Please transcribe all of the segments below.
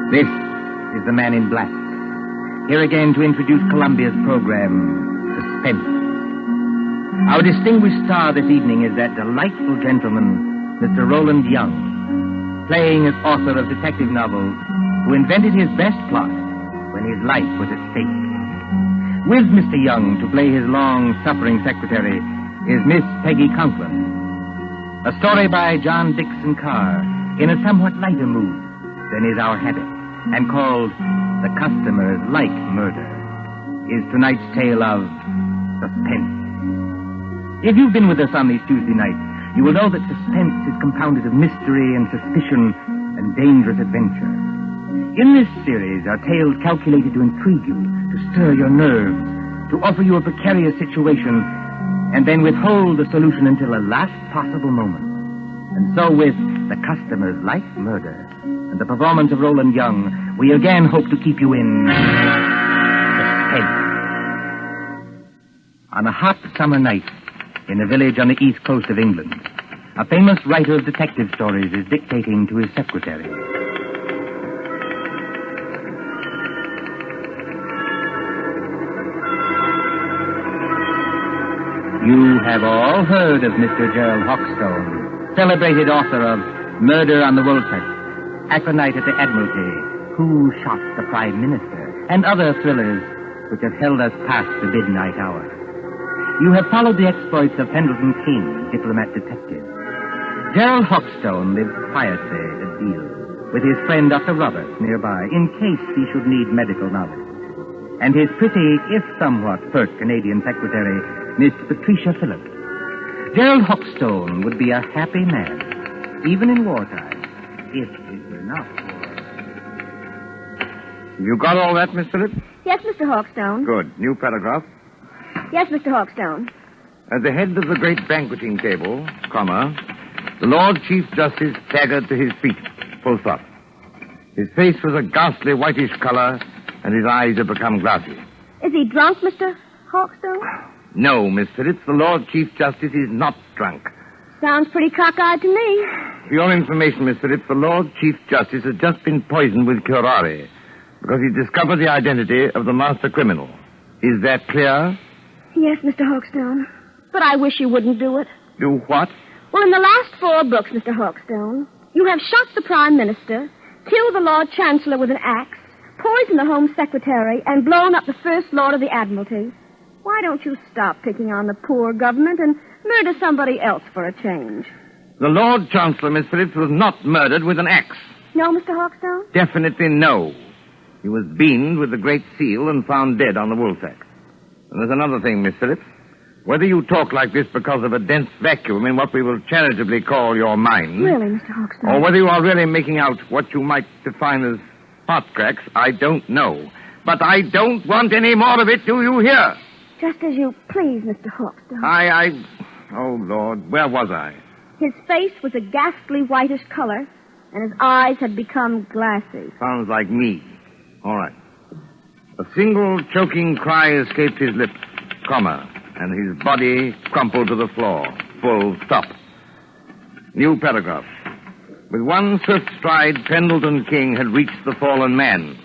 This is the Man in Black. Here again to introduce Columbia's program, Suspense. Our distinguished star this evening is that delightful gentleman, Mr. Roland Young, playing as author of detective novels, who invented his best plot when his life was at stake. With Mr. Young to play his long-suffering secretary is Miss Peggy Conklin. A story by John Dixon Carr in a somewhat lighter mood than is our habit, and called The Customers Like Murder, is tonight's tale of suspense. If you've been with us on these Tuesday nights, you will know that suspense is compounded of mystery and suspicion and dangerous adventure. In this series are tales calculated to intrigue you, to stir your nerves, to offer you a precarious situation, and then withhold the solution until the last possible moment. And so with The Customers Like Murder and the performance of Roland Young, we again hope to keep you in suspense. On a hot summer night in a village on the east coast of England, a famous writer of detective stories is dictating to his secretary. You have all heard of Mr. Gerald Hawkstown, celebrated author of Murder on the Woolsack, Aconite at the Admiralty, Who Shot the Prime Minister, and other thrillers which have held us past the midnight hour. You have followed the exploits of Pendleton King, diplomat detective. Gerald Hawkstown lives quietly at Deal, with his friend Dr. Roberts nearby, in case he should need medical knowledge. And his pretty, if somewhat pert Canadian secretary, Miss Patricia Phillips. Gerald Hawkstown would be a happy man, even in wartime, if it were not for... You got all that, Miss Phillips? Yes, Mr. Hawkstown. Good. New paragraph. Yes, Mr. Hawkstown. At the head of the great banqueting table, comma, the Lord Chief Justice staggered to his feet, full stop. His face was a ghastly whitish color, and his eyes had become glassy. Is he drunk, Mr. Hawkstown? No, Miss Phillips, the Lord Chief Justice is not drunk. Sounds pretty cockeyed to me. For your information, Miss Phillips, the Lord Chief Justice has just been poisoned with curare because he discovered the identity of the master criminal. Is that clear? Yes, Mr. Hawkstown. But I wish you wouldn't do it. Do what? Well, in the last 4 books, Mr. Hawkstown, you have shot the Prime Minister, killed the Lord Chancellor with an axe, poisoned the Home Secretary, and blown up the First Lord of the Admiralty. Why don't you stop picking on the poor government and murder somebody else for a change? The Lord Chancellor, Miss Phillips, was not murdered with an axe. No, Mr. Hawkstown? Definitely no. He was beamed with the Great Seal and found dead on the Woolsack. And there's another thing, Miss Phillips. Whether you talk like this because of a dense vacuum in what we will charitably call your mind... Really, Mr. Hawkstown? Or whether you are really making out what you might define as hot cracks, I don't know. But I don't want any more of it, do you hear? Just as you please, Mr. Hawkstown. Oh, Lord, where was I? His face was a ghastly whitish color, and his eyes had become glassy. Sounds like me. All right. A single choking cry escaped his lips, comma, and his body crumpled to the floor, full stop. New paragraph. With one swift stride, Pendleton King had reached the fallen man.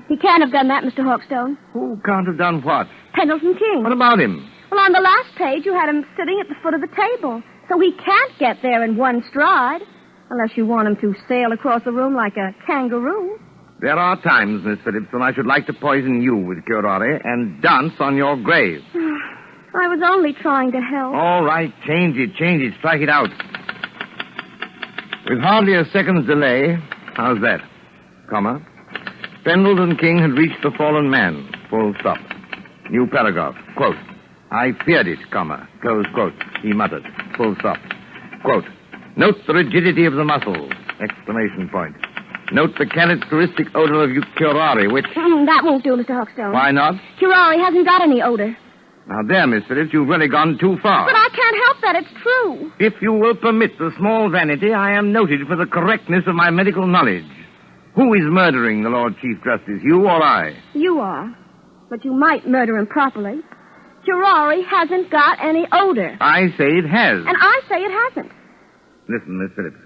He can't have done that, Mr. Hawkstown. Who can't have done what? Pendleton King. What about him? Well, on the last page, you had him sitting at the foot of the table. So he can't get there in one stride. Unless you want him to sail across the room like a kangaroo. There are times, Miss Phillips, when I should like to poison you with curare and dance on your grave. I was only trying to help. All right, change it, strike it out. With hardly a second's delay, how's that? Comma. Pendleton King had reached the fallen man, full stop. New paragraph, quote. I feared it, comma, close quote, he muttered, full stop. Quote. Note the rigidity of the muscles, exclamation point. Note the characteristic odor of curare, which... That won't do, Mr. Hawkstown. Why not? Curare hasn't got any odor. Now, there, Miss Phillips, you've really gone too far. But I can't help that. It's true. If you will permit the small vanity, I am noted for the correctness of my medical knowledge. Who is murdering the Lord Chief Justice, you or I? You are. But you might murder him properly. Curare hasn't got any odor. I say it has. And I say it hasn't. Listen, Miss Phillips.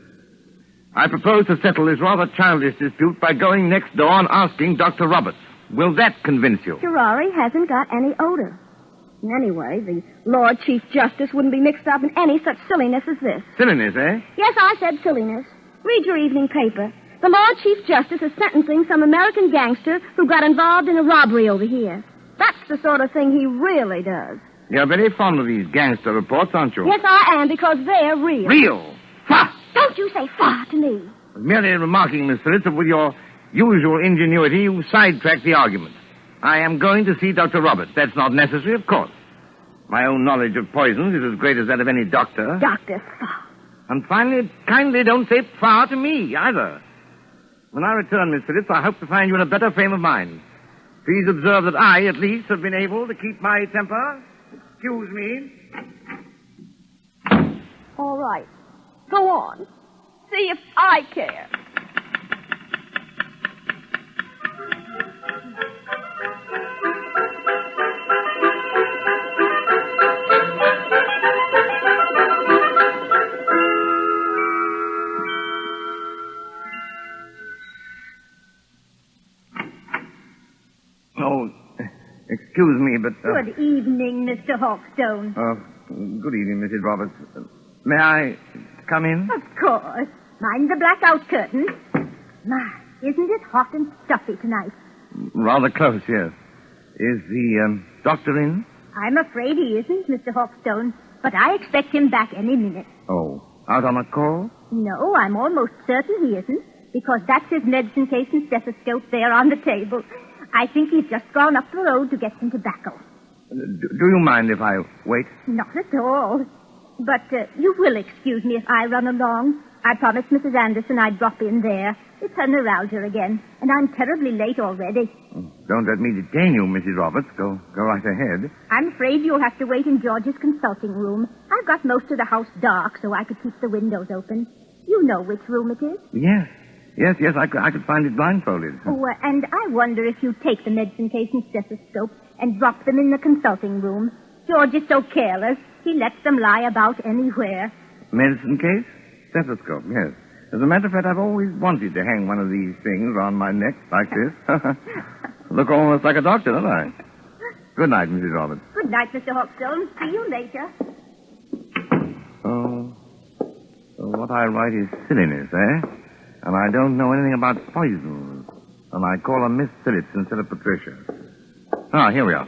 I propose to settle this rather childish dispute by going next door and asking Dr. Roberts. Will that convince you? Ferrari hasn't got any odor. And anyway, the Lord Chief Justice wouldn't be mixed up in any such silliness as this. Silliness, eh? Yes, I said silliness. Read your evening paper. The Lord Chief Justice is sentencing some American gangster who got involved in a robbery over here. That's the sort of thing he really does. You're very fond of these gangster reports, aren't you? Yes, I am, because they're real. Real? Fa! Don't you say fa to me. Merely remarking, Miss Phillips, that with your usual ingenuity, you sidetracked the argument. I am going to see Dr. Roberts. That's not necessary, of course. My own knowledge of poisons is as great as that of any doctor. Dr. Fa. And finally, kindly don't say fa to me, either. When I return, Miss Phillips, I hope to find you in a better frame of mind. Please observe that I, at least, have been able to keep my temper. Excuse me. All right. Go on. See if I care. Oh, excuse me, but... Good evening, Mr. Hawkstone. Good evening, Mrs. Roberts. May I come in? Of course. Mind the blackout curtain. My, isn't it hot and stuffy tonight? Rather close, yes. Is the doctor in? I'm afraid he isn't, Mr. Hawkstone, but I expect him back any minute. Oh, out on a call? No, I'm almost certain he isn't, because that's his medicine case and stethoscope there on the table. I think he's just gone up the road to get some tobacco. Do you mind if I wait? Not at all. But you will excuse me if I run along. I promised Mrs. Anderson I'd drop in there. It's her neuralgia again, and I'm terribly late already. Don't let me detain you, Mrs. Roberts. Go right ahead. I'm afraid you'll have to wait in George's consulting room. I've got most of the house dark so I could keep the windows open. You know which room it is? Yes. Yes, I could find it blindfolded. Oh, and I wonder if you take the medicine case and stethoscope and drop them in the consulting room. George is so careless. He lets them lie about anywhere. Medicine case? Stethoscope, yes. As a matter of fact, I've always wanted to hang one of these things around my neck like this. Look almost like a doctor, don't I? Good night, Mrs. Roberts. Good night, Mr. Hawkstone. See you later. So what I write is silliness, eh? And I don't know anything about poisons. And I call her Miss Phillips instead of Patricia. Ah, here we are.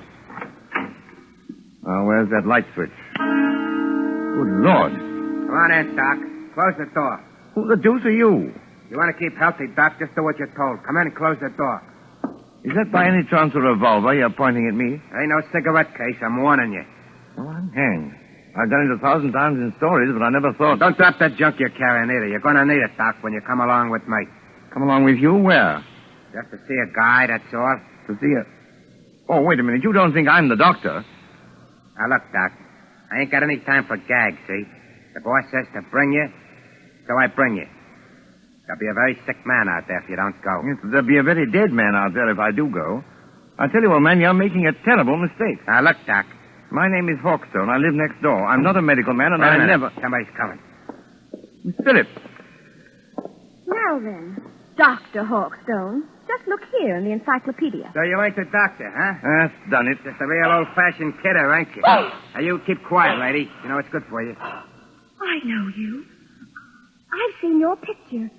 Where's that light switch? Good Lord. Come on in, Doc. Close the door. Who the deuce are you? You want to keep healthy, Doc? Just do what you're told. Come in and close the door. Is that by any chance a revolver you're pointing at me? Ain't no cigarette case. I'm warning you. Oh, I'm hanged. I've done it 1,000 times in stories, but I never thought... Don't drop that junk you're carrying either. You're going to need it, Doc, when you come along with me. Come along with you? Where? Just to see a guy, that's all. To see a... Oh, wait a minute. You don't think I'm the doctor? Now, look, Doc. I ain't got any time for gags, see? The boss says to bring you, so I bring you. There'll be a very sick man out there if you don't go. Yes, there'll be a very dead man out there if I do go. I tell you, old man, you're making a terrible mistake. Now, look, Doc. My name is Hawkstone. I live next door. I'm not a medical man, and I never... Somebody's coming. Miss Phillips. Now then, Dr. Hawkstone, just look here in the encyclopedia. So you ain't the doctor, huh? That's done it. Just a real old-fashioned kidder, ain't you? Now, you keep quiet, lady. You know it's good for you. I know you. I've seen your picture.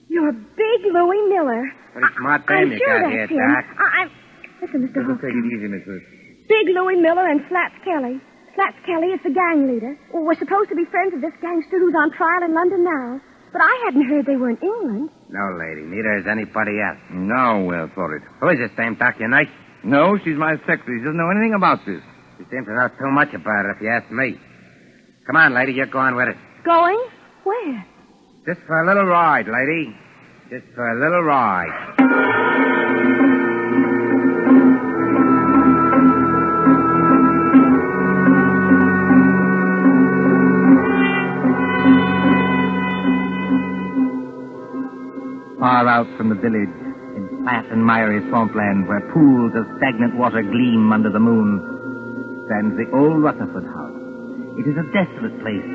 You're Big Louie Miller. Pretty smart dame you sure got that's here, him. Doc. Listen, Mr. Just take Hawkstone. it easy, Miss Phillips. Big Louie Miller and Flats Kelly. Flats Kelly is the gang leader. Well, we're supposed to be friends of this gangster who's on trial in London now. But I hadn't heard they were in England. No, lady. Neither is anybody else. Nowhere for it. Who is this dame, Doc? Your night? No, she's my secretary. She doesn't know anything about this. She seems to know too much about it, if you ask me. Come on, lady. You're going with us. Going? Where? Just for a little ride, lady. Just for a little ride. Far out from the village, in flat and miry swampland where pools of stagnant water gleam under the moon, stands the old Rutherford House. It is a desolate place,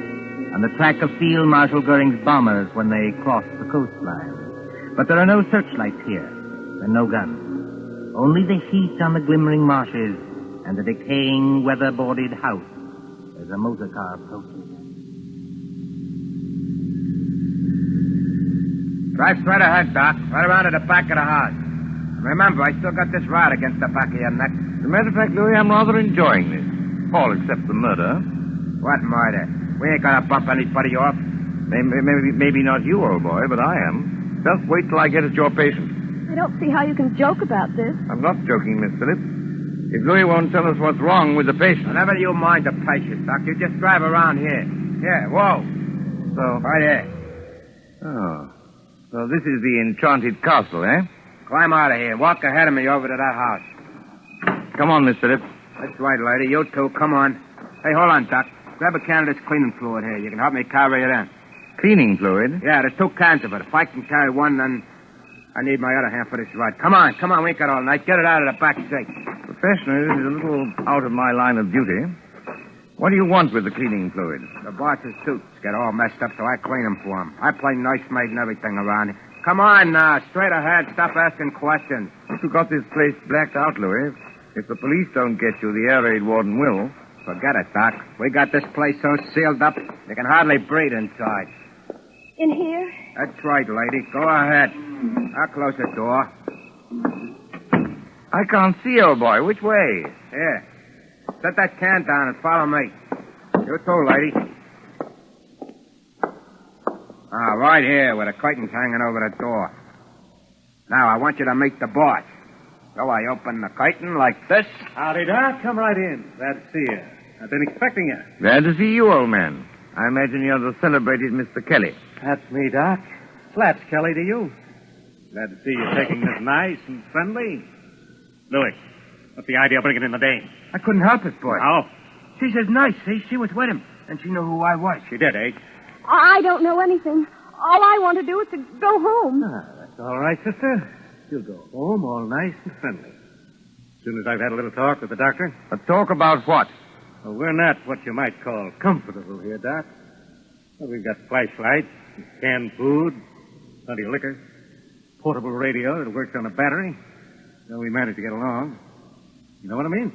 on the track of Field Marshal Goering's bombers when they crossed the coastline. But there are no searchlights here, and no guns. Only the heat on the glimmering marshes and the decaying, weather-boarded house as a motor car approaches. Drive straight ahead, Doc. Right around to the back of the house. Remember, I still got this rod against the back of your neck. As a matter of fact, Louis, I'm rather enjoying this. All except the murder. What murder? We ain't gonna bump anybody off. Maybe not you, old boy, but I am. Just wait till I get at your patient. I don't see how you can joke about this. I'm not joking, Miss Phillips. If Louis won't tell us what's wrong with the patient. Whenever you mind the patient, Doc, you just drive around here. Yeah, whoa. So? Right here. Oh. So this is the Enchanted Castle, eh? Climb out of here and walk ahead of me over to that house. Come on, Miss Phillips. That's right, lady. You too. Come on. Hey, hold on, Doc. Grab a can of this cleaning fluid here. You can help me carry it in. Cleaning fluid? Yeah, there's 2 cans of it. If I can carry one, then I need my other hand for this rod. Come on. We ain't got all night. Get it out of the back seat. Professionally, this is a little out of my line of duty. What do you want with the cleaning fluid? The boss's suits get all messed up, so I clean them for him. I play nursemaid and everything around here. Come on now. Straight ahead. Stop asking questions. You got this place blacked out, Louis. If the police don't get you, the air raid warden will. Forget it, Doc. We got this place so sealed up, you can hardly breathe inside. In here? That's right, lady. Go ahead. I'll close the door. I can't see, old boy. Which way? Here. Set that can down and follow me. You too, lady. Right here, with the curtains hanging over the door. Now, I want you to meet the boss. So I open the curtain like this. Howdy, Doc. Come right in. Glad to see you. I've been expecting you. Glad to see you, old man. I imagine you're the celebrated Mr. Kelly. That's me, Doc. Slaps Kelly to you. Glad to see you taking this nice and friendly. Louis, what's the idea of bringing in the dame? I couldn't help it, boy. Oh? She says nice, see? She was with him, and she knew who I was. She did, eh? I don't know anything. All I want to do is to go home. That's all right, sister. You'll go home all nice and friendly. As soon as I've had a little talk with the doctor. A talk about what? Well, we're not what you might call comfortable here, Doc. Well, we've got flashlights, canned food, plenty of liquor, portable radio that works on a battery. So we managed to get along. You know what I mean?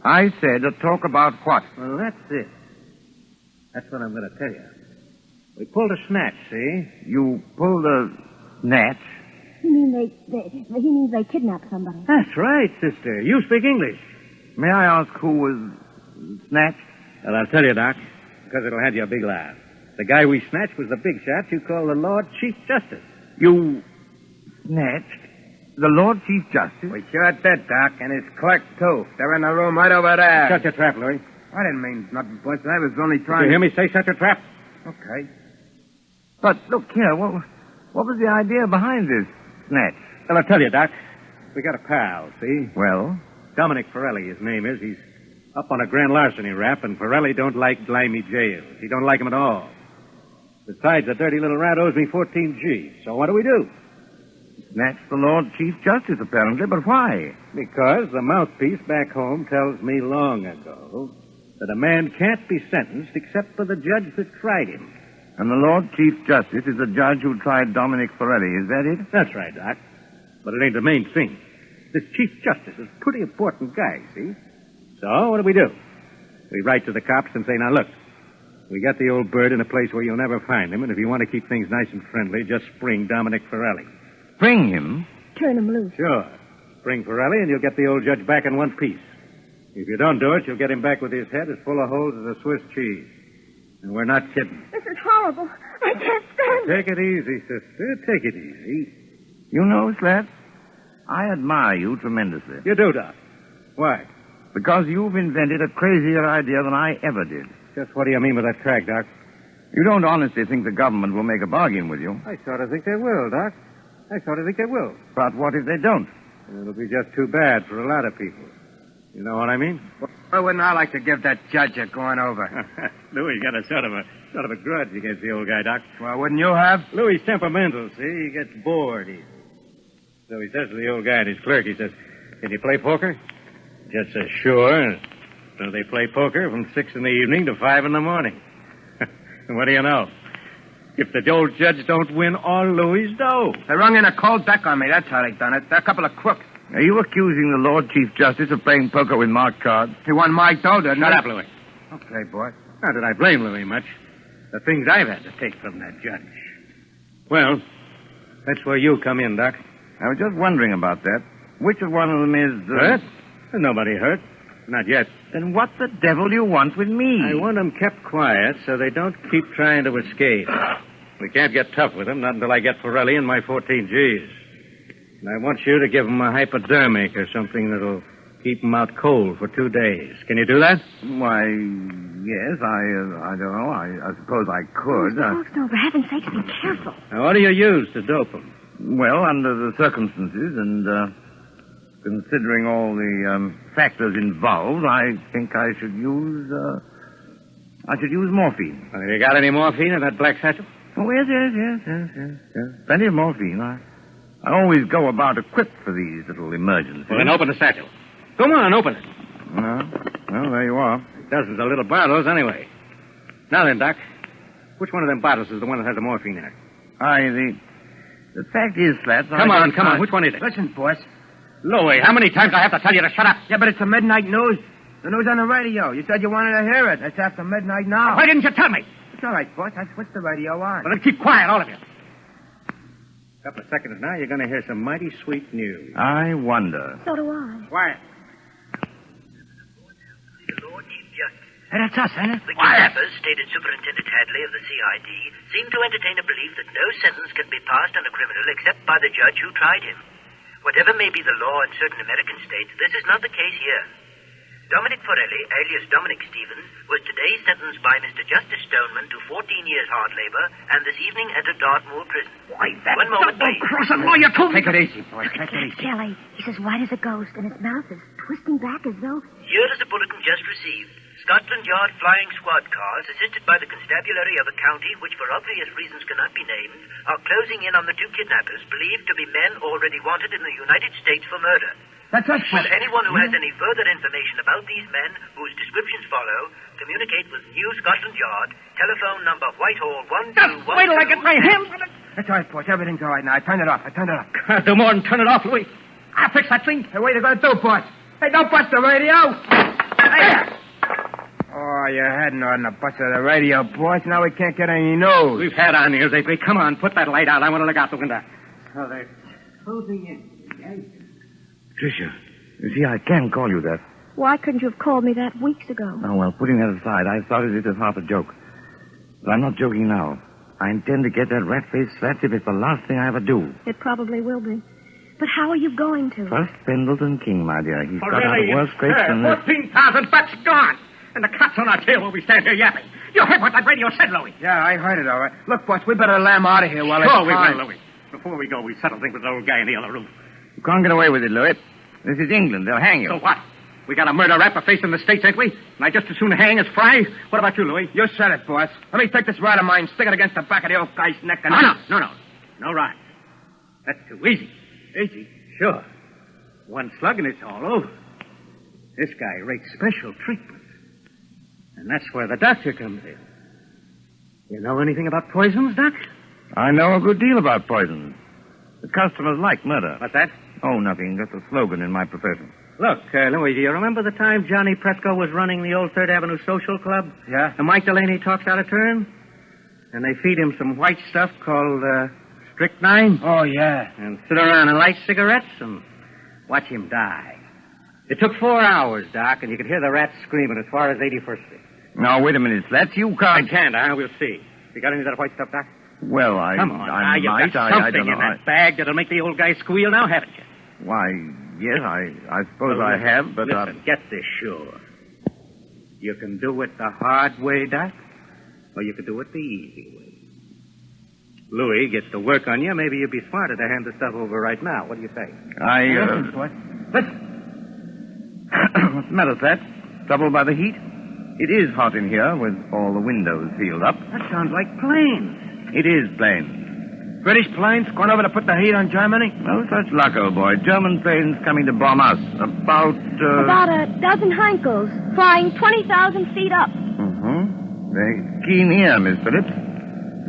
I said a talk about what? Well, that's it. That's what I'm going to tell you. We pulled a snatch, see? You pulled a snatch? You mean he means they kidnapped somebody. That's right, sister. You speak English. May I ask who was snatched? Well, I'll tell you, Doc, because it'll have you a big laugh. The guy we snatched was the big shot you call the Lord Chief Justice. You snatched the Lord Chief Justice? We sure did, Doc, and his clerk, too. They're in the room right over there. Shut your trap, Louis. I didn't mean nothing, boss. I was only Did trying you hear me say shut your trap? Okay. But look here, what was the idea behind this snatch? Well, I'll tell you, Doc. We got a pal, see? Well? Dominic Forelli, his name is. He's up on a grand larceny rap, and Forelli don't like grimy jails. He don't like 'em at all. Besides, the dirty little rat owes me 14 G's. So what do? Snatch the Lord Chief Justice, apparently, but why? Because the mouthpiece back home tells me long ago that a man can't be sentenced except for the judge that tried him. And the Lord Chief Justice is the judge who tried Dominic Forelli, is that it? That's right, Doc. But it ain't the main thing. This Chief Justice is a pretty important guy, see? So, what do? We write to the cops and say, now look, we got the old bird in a place where you'll never find him, and if you want to keep things nice and friendly, just spring Dominic Forelli. Spring him? Turn him loose. Sure. Spring Forelli, and you'll get the old judge back in one piece. If you don't do it, you'll get him back with his head as full of holes as a Swiss cheese. And we're not kidding. This is horrible. I can't stand it. Take it easy, sister. Take it easy. You know, Slats, I admire you tremendously. You do, Doc. Why? Because you've invented a crazier idea than I ever did. Just what do you mean by that crack, Doc? You don't honestly think the government will make a bargain with you. I sort of think they will, Doc. I sort of think they will. But what if they don't? It'll be just too bad for a lot of people. You know what I mean? Well, wouldn't I like to give that judge a going over? Louis got a sort of a grudge against the old guy, Doc. Well, wouldn't you have? Louis' temperamental, see? He gets bored easy. So he says to the old guy and his clerk, he says, can you play poker? Just says, sure. So they play poker from 6 in the evening to 5 in the morning. What do you know? If the old judge don't win all Louis' dough. They rung in a cold deck on me. That's how they done it. They're a couple of crooks. Are you accusing the Lord Chief Justice of playing poker with marked cards? He won my dough, didn't he? Shut up, Louis. Okay, boy. Not that I blame Louis much. The things I've had to take from that judge. Well, that's where you come in, Doc. I was just wondering about that. Which of one of them is... Hurt? There's nobody hurt. Not yet. Then what the devil do you want with me? I want them kept quiet so they don't keep trying to escape. We can't get tough with them, not until I get Pirelli and my 14 Gs. And I want you to give them a hypodermic or something that'll keep them out cold for 2 days. Can you do that? Why, yes, I don't know. I suppose I could. Mr. Hawkstown, for heaven's sake, be careful. Now, what do you use to dope them? Well, under the circumstances and considering all the factors involved, I think I should use morphine. Have you got any morphine in that black satchel? Oh, yes. Plenty of morphine. I always go about equipped for these little emergencies. Well, then open the satchel. Come on, open it. Well, there you are. Dozens of little bottles, anyway. Now then, Doc, which one of them bottles is the one that has the morphine in it? The fact is, Slats... Come on. Which one is it? Listen, boss. Louis, how many times do I have to tell you to shut up? Yeah, but it's the midnight news. The news on the radio. You said you wanted to hear it. It's after midnight now. Why didn't you tell me? It's all right, boss. I switched the radio on. Well, then keep quiet, all of you. A couple of seconds now, you're going to hear some mighty sweet news. I wonder. So do I. Quiet. The Lord Chief Justice. Hey, that's us, ain't it? The kidnappers, stated Superintendent Hadley of the CID, seem to entertain a belief that no sentence can be passed on a criminal except by the judge who tried him. Whatever may be the law in certain American states, this is not the case here. Dominic Forelli, alias Dominic Stevens, was today sentenced by Mr. Justice Stoneman to 14 years hard labor and this evening entered Dartmoor prison. Why, that One moment, please. double-crossing lawyer told me... Take it easy, boy. Look at Take it Jack easy. Kelly. He's as white as a ghost, and his mouth is twisting back as though... Here is a bulletin just received. Scotland Yard flying squad cars, assisted by the constabulary of a county which for obvious reasons cannot be named, are closing in on the two kidnappers, believed to be men already wanted in the United States for murder. That's us, boss. Should anyone who has any further information about these men, whose descriptions follow, communicate with New Scotland Yard, telephone number Whitehall 1212... Just wait till I get my hands on it. That's all right, boss. Everything's all right now. I turned it off. Can't do more than turn it off, Louis. I'll fix that thing. Hey, what are you going to do, boss? Hey, don't bust the radio. There. Oh, you hadn't on the bust of the radio, boss. Now we can't get any news. We've had our news, ain't we? Come on, put that light out. I want to look out the window. Oh, they're closing in. Tricia, you see, I can call you that. Why couldn't you have called me that weeks ago? Oh, well, putting that aside, I started it as half a joke. But I'm not joking now. I intend to get that rat-faced Slats if it's the last thing I ever do. It probably will be. But how are you going to? First, Pendleton King, my dear. He's got out of worse scrapes than this. 14,000 bucks gone. And the cops on our tail while we stand here yapping. You heard what that radio said, Louis. Yeah, I heard it, all right. Look, boss, we better lamb out of here while Sure, it's we time. will, Louis. Before we go, we settle things with the old guy in the other room. You can't get away with it, Louis. This is England. They'll hang you. So what? We got a murder rap a face in the States, ain't we? And I just as soon hang as fry. What about you, Louis? You said it, boss. Let me take this rat of mine, stick it against the back of the old guy's neck, and... No. No right. That's too easy. Easy? Sure. One slug and it's all over. This guy rates special treatment. And that's where the doctor comes in. You know anything about poisons, Doc? I know a good deal about poison. The customers like murder. What's that? Oh, nothing. Just a slogan in my profession. Look, Louis, do you remember the time Johnny Presco was running the old Third Avenue Social Club? Yeah? And Mike Delaney talks out of turn? And they feed him some white stuff called strychnine? Oh, yeah. And sit around and light cigarettes and watch him die. It took 4 hours, Doc, and you could hear the rats screaming as far as 81st Street. Now, wait a minute, Slats. You I can't... can't, huh? We'll see. You got any of that white stuff, Doc? Well, Come on, I you've might. got I something don't know. in that bag that'll make the old guy squeal now, haven't you? Why, yes, I suppose I have, but... Listen, get this sure. You can do it the hard way, Doc, or you can do it the easy way. Louis gets to work on you. Maybe you'd be smarter to hand the stuff over right now. What do you say? Listen, boss. Listen. What's the matter, Slats? Troubled by the heat? It is hot in here with all the windows sealed up. That sounds like planes. It is planes. British planes going over to put the heat on Germany? No such luck, old boy. German planes coming to bomb us. About a dozen Heinkels, flying 20,000 feet up. Mm-hmm. Very keen ear, Miss Phillips.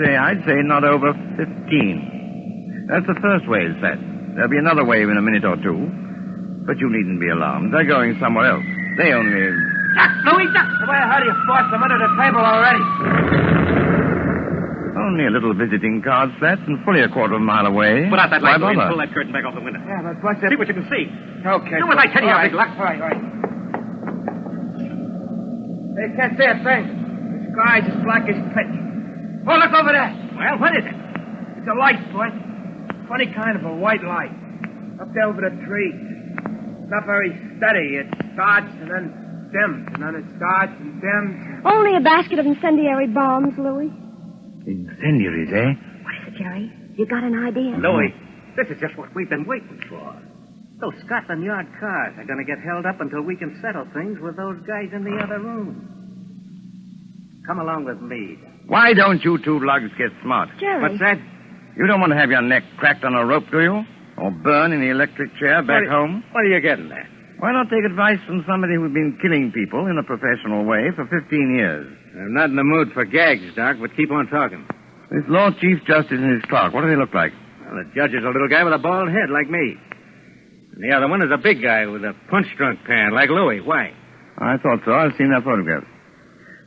I'd say not over 15. That's the first wave set. There'll be another wave in a minute or two. But you needn't be alarmed. They're going somewhere else. They only... Duck, Louis, duck! The way I heard you forced them under the table already. Only a little visiting card set and fully a quarter of a mile away. Put out that light, Why Louis, and bother? pull that curtain back off the window. Yeah, but what's it? See what you can see. Okay. Do as I tell you, all Big Luck. All right. They can't see a thing. The sky's as black as pitch. Oh, look over there. Well, what is it? It's a light, boy. Funny kind of a white light. Up there over the trees. It's not very steady. It starts and then dims, and then it starts and dims. Only a basket of incendiary bombs, Louis. Incendiaries, eh? What is it, Jerry? You got an idea? Louis, this is just what we've been waiting for. Those Scotland Yard cars are going to get held up until we can settle things with those guys in the other room. Come along with me. Why don't you two lugs get smart? Jerry. What's that? You don't want to have your neck cracked on a rope, do you? Or burn in the electric chair back home? What are you getting at? Why not take advice from somebody who's been killing people in a professional way for 15 years? I'm not in the mood for gags, Doc, but keep on talking. This Lord Chief Justice and his clerk, what do they look like? Well, the judge is a little guy with a bald head like me. And the other one is a big guy with a punch-drunk pan like Louis. Why? I thought so. I've seen their photographs.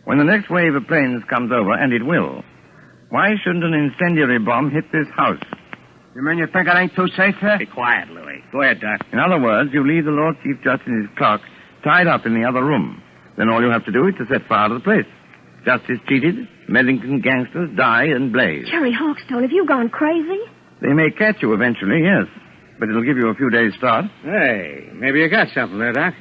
When the next wave of planes comes over, and it will, why shouldn't an incendiary bomb hit this house? You mean you think it ain't too safe here? Be quiet, Louis. Go ahead, Doc. In other words, you leave the Lord Chief Justice and his clerk tied up in the other room. Then all you have to do is to set fire to the place. Justice cheated, Pendleton gangsters die and blaze. Jerry Hawkstown, have you gone crazy? They may catch you eventually, yes. But it'll give you a few days' start. Hey, maybe you got something there, Doc.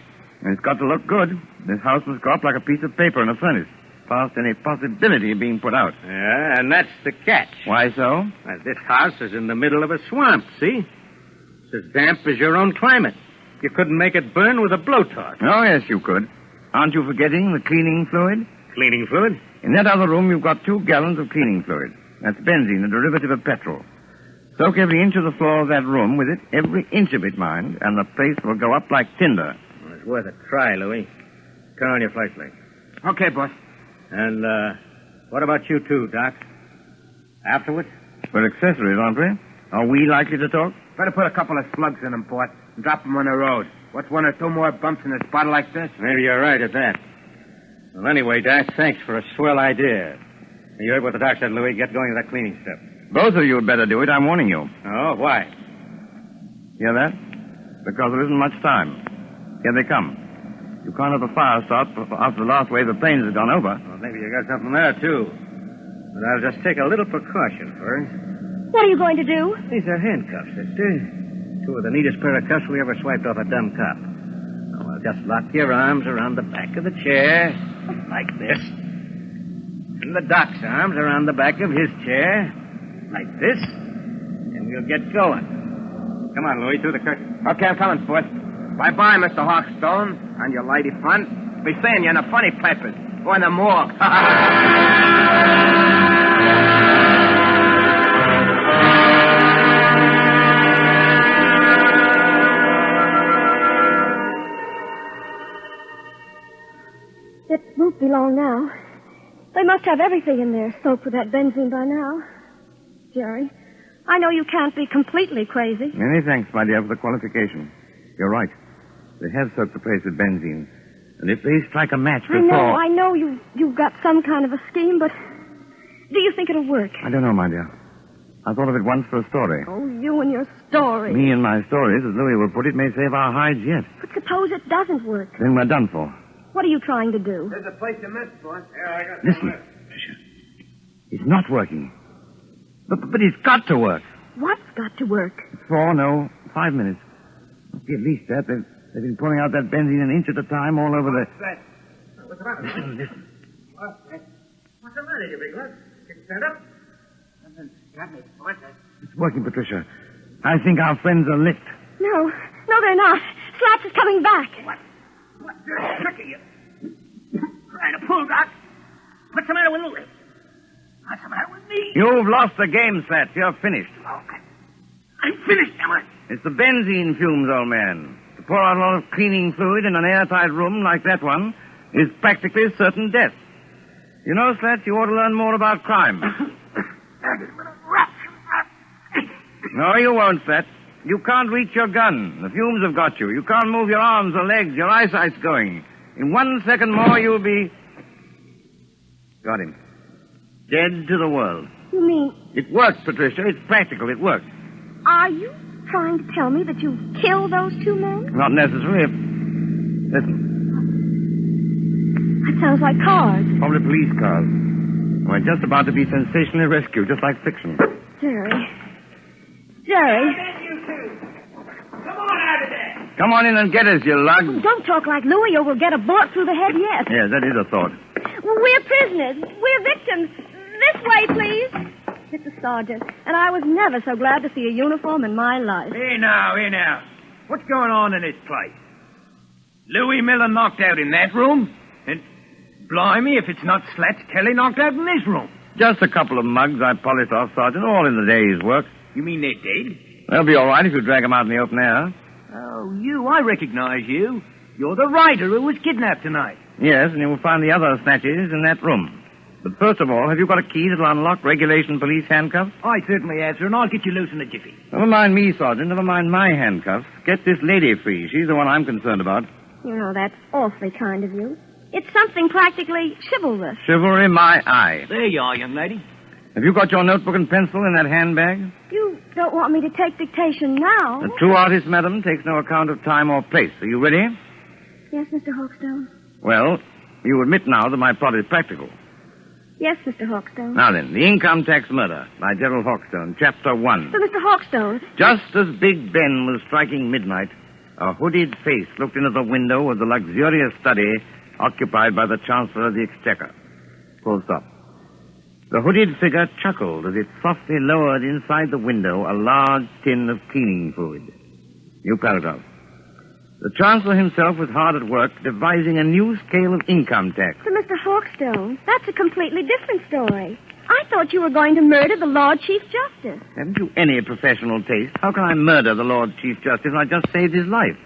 And it's got to look good. This house must go up like a piece of paper in a furnace, past any possibility of being put out. Yeah, and that's the catch. Why so? Well, this house is in the middle of a swamp, see? It's as damp as your own climate. You couldn't make it burn with a blowtorch. Oh, yes, you could. Aren't you forgetting the cleaning fluid? Cleaning fluid? In that other room, you've got 2 gallons of cleaning fluid. That's benzene, a derivative of petrol. Soak every inch of the floor of that room with it, every inch of it, mind, and the place will go up like tinder. Well, it's worth a try, Louis. Turn on your flashlight. Okay, boss. And, what about you two, Doc? Afterwards? We're accessories, aren't we? Are we likely to talk? Better put a couple of slugs in them, boss, and drop them on the road. What's 1 or 2 more bumps in a spot like this? Maybe you're right at that. Well, anyway, Doc, thanks for a swell idea. You heard what the doc said, Louis. Get going with that cleaning stuff. Both of you had better do it. I'm warning you. Oh, why? Hear that? Because there isn't much time. Here they come. You can't have a fire start after the last wave of planes has gone over. Well, maybe you got something there, too. But I'll just take a little precaution first. What are you going to do? These are handcuffs, sister. 2 of the neatest pair of cuffs we ever swiped off a dumb cop. Oh, well, just lock your arms around the back of the chair, like this. And the doc's arms around the back of his chair, like this. And we'll get going. Come on, Louis, through the curtain. Okay, I'm coming, boss. Bye-bye, Mr. Hawkstone, and your lady friend. Be seeing you in the funny papers. Or in the morgue. It won't be long now. They must have everything in there soaked with that benzene by now. Jerry, I know you can't be completely crazy. Many thanks, my dear, for the qualification. You're right. They have soaked the place with benzene. And if they strike a match before... I know you've got some kind of a scheme, but do you think it'll work? I don't know, my dear. I thought of it once for a story. Oh, you and your story. Me and my stories, as Louis will put it, may save our hides yet. But suppose it doesn't work. Then we're done for. What are you trying to do? There's a place you missed, boss. Yeah, I got Listen, Tricia. It's not working. But it's got to work. What's got to work? 5 minutes. Must be at least that. They've been pouring out that benzene an inch at a time all over the... What's that? What's the matter? Listen. What's the matter, you big lad? Can you stand up? Nothing's got me, boss. It's working, Patricia. I think our friends are licked. No, they're not. Slaps is coming back. What trick are you? Trying to pull, Doc? What's the matter with Louis? What's the matter with me? You've lost the game, Slats. You're finished. Okay. I'm finished, am I? It's the benzene fumes, old man. To pour out a lot of cleaning fluid in an airtight room like that one is practically certain death. You know, Slet, you ought to learn more about crime. No, you won't, Slet. You can't reach your gun. The fumes have got you. You can't move your arms or legs. Your eyesight's going. In 1 second more, you'll be... Got him. Dead to the world. You mean, It worked, Patricia. It's practical. It worked. are you trying to tell me that you killed those 2 men? Not necessary. Listen. That sounds like cars. Probably police cars. We're just about to be sensationally rescued, just like fiction. Jerry. Jerry. Come on out of there. Come on in and get us, you lug. Don't talk like Louis or we'll get a bullet through the head yet. Yes, that is a thought. We're prisoners. We're victims. This way, please. Mr. Sergeant, and I was never so glad to see a uniform in my life. Here now. What's going on in this place? Louis Miller knocked out in that room? And blimey, if it's not Slats Kelly knocked out in this room. Just a couple of mugs I polished off, Sergeant, all in the day's work. You mean they're dead? They'll be all right if you drag them out in the open air. Oh, I recognize you. You're the writer who was kidnapped tonight. Yes, and you will find the other snatches in that room. But first of all, have you got a key that'll unlock regulation police handcuffs? I certainly have, sir, and I'll get you loose in a jiffy. Never mind me, Sergeant. Never mind my handcuffs. Get this lady free. She's the one I'm concerned about. You know, that's awfully kind of you. It's something practically chivalrous. Chivalry, my eye. There you are, young lady. Have you got your notebook and pencil in that handbag? You don't want me to take dictation now? The true artist, madam, takes no account of time or place. Are you ready? Yes, Mr. Hawkstone. Well, you admit now that my plot is practical. Yes, Mr. Hawkstone. Now then, The Income Tax Murder by Gerald Hawkstone, Chapter 1. But, Mr. Hawkstone, Just as Big Ben was striking midnight, a hooded face looked into the window of the luxurious study occupied by the Chancellor of the Exchequer. Full stop. The hooded figure chuckled as it softly lowered inside the window a large tin of cleaning fluid. New paragraph. The Chancellor himself was hard at work devising a new scale of income tax. but Mr. Hawkstone, that's a completely different story. I thought you were going to murder the Lord Chief Justice. Haven't you any professional taste? How can I murder the Lord Chief Justice when I just saved his life?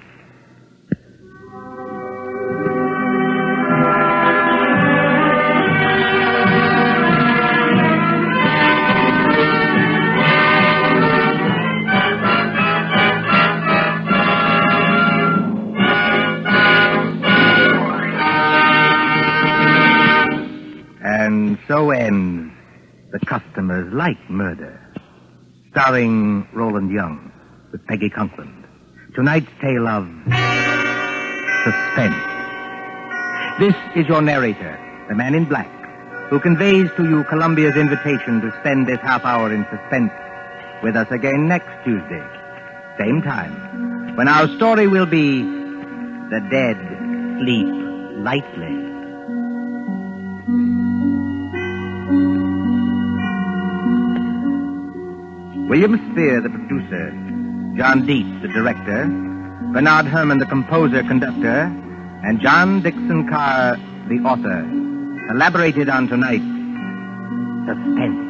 And so ends The Customers Like Murder, starring Roland Young with Peggy Conklin. Tonight's tale of suspense. This is your narrator, the man in black, who conveys to you Columbia's invitation to spend this half hour in suspense with us again next Tuesday, same time, when our story will be The Dead Sleep Lightly. William Spear, the producer, John Dietz, the director, Bernard Herrmann, the composer-conductor, and John Dixon Carr, the author, elaborated on tonight's Suspense.